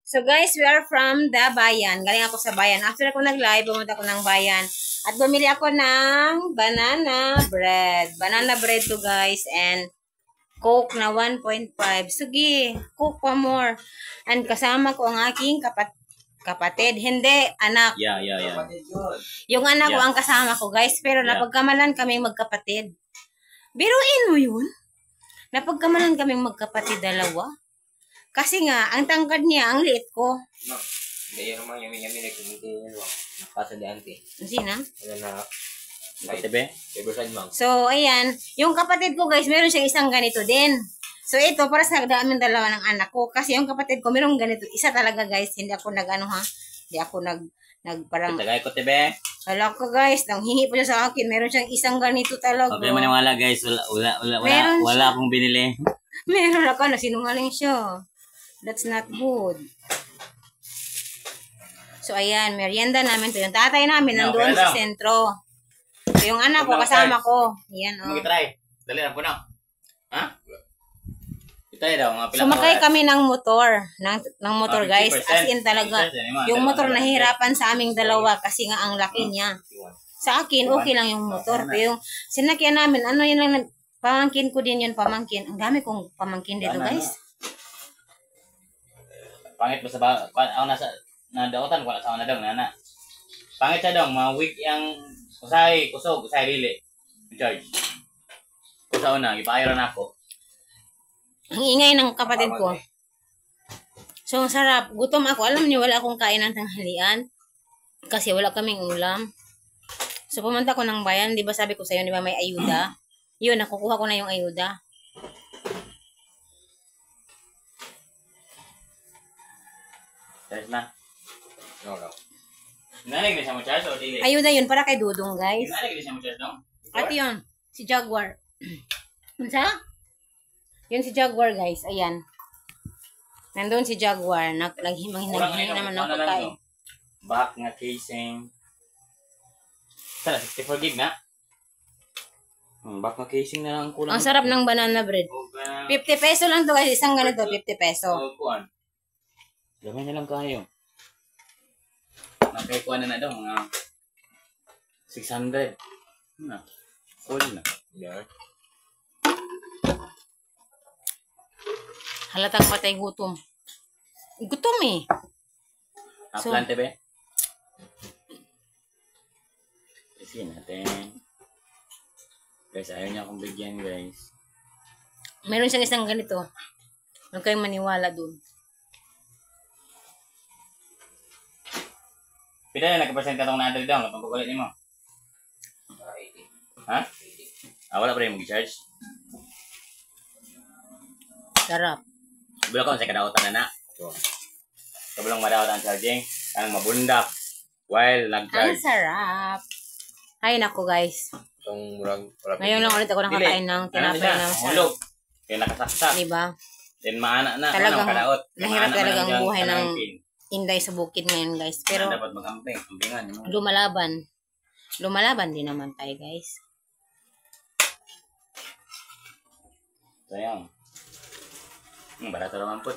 So guys, we are from the bayan. Galing ako sa bayan. After ako nag-live, pumunta ako ng bayan. At bumili ako ng banana bread. Banana bread to guys. And Coke na 1.5. Sige, Coke pa more. And kasama ko ang aking kapatid. Hindi, anak. Yeah. Yung anak ko ang kasama ko guys. Pero napagkamalan kaming magkapatid. Biruin mo yun? Napagkamalan kaming magkapatid dalawa. Kasi nga, ang tangkad niya, ang liit ko. No. Hindi yun naman, yami nakasa di auntie. Sina? Wala na. Tebe? So, ayan. Yung kapatid ko, guys, meron siyang isang ganito din. So, ito, para sa amin dalawa ng anak ko. Kasi yung kapatid ko, meron ganito. Isa talaga, guys. Hindi ako Hindi ako parang... Tagay ko, Tebe. Wala ko, guys. Nanghingi po siya sa akin. Meron siyang isang ganito talaga. Okay, maniwala, guys. Wala akong binili. Meron ako. Nasinungaling siya. That's not good. So, ayan. Merienda namin to. Yung tatay namin nandoon sa sentro. So, yung anak ko, kasama ko. Ayan, oh. Mag-try. Dali na po na. Ha? Itay daw. Sumakay kami ng motor. Ng motor, guys. As in talaga. Yung motor nahihirapan sa aming dalawa kasi nga ang laki niya. Sa akin, okay lang yung motor. Pero yung sinakyan namin, ano yun lang, pamangkin ko din yun, pamangkin. Ang dami kong pamangkin dito, guys. Pangit ba sa ako nasa nadautan ko sa daw nana. Pangit siya daw mga week yang kusog usay dili. Charge. Kusa una gipaayran ako. Ang ingay ng kapatid ko. So ang sarap. Gutom ako. Alam niyo wala akong kain ng tanghalian kasi wala kaming ulam. So pumunta ko ng bayan, 'di ba sabi ko sa iyo, 'di ba may ayuda? 'Yun, nakukuha ko na yung ayuda. Charge na. No. Nalig na siya mo charge o dili? Ayuda yun para kay Dudong, guys. Nalig na siya mo charge, no? At yun, si Jaguar. Unsa? Yun si Jaguar, guys. Ayan. Nandun si Jaguar. Naghimang naman ng pagkain. Back nga casing. Tara, 64 gig na. Back nga casing na lang kulang. Ang sarap ng banana bread. 50 peso lang to guys. Isang ganito, 50 peso. Gamay na lang kayo. Nakaikuha na daw, mga 600. Full na. Yeah. Halatang patay gutom. Gutom eh. Plan, Tebe? Kasi natin. Guys, ayaw niya akong bigyan, guys. Meron siyang isang ganito. Huwag kayong maniwala dun. Pila na nagka-percent ka itong na-adal down kapag kukulit mo? Ha? Wala pa rin mag-charge? Sarap. Bila ko sa kadautan na na. Kabilang madawat ang charging. Kanang mabundak. While nag-charge. Ang sarap. Ay, nako guys. Ngayon lang ulit ako nakakain ng tinapay ng hulog. Kaya nakasaksak. Diba? Then maana na. Talagang mahirap talaga ang buhay ng Inday sa bukid ngayon, guys. Pero dapat mag-camping. lumalaban. Lumalaban din naman tayo, guys. Sayang. Barato naman po.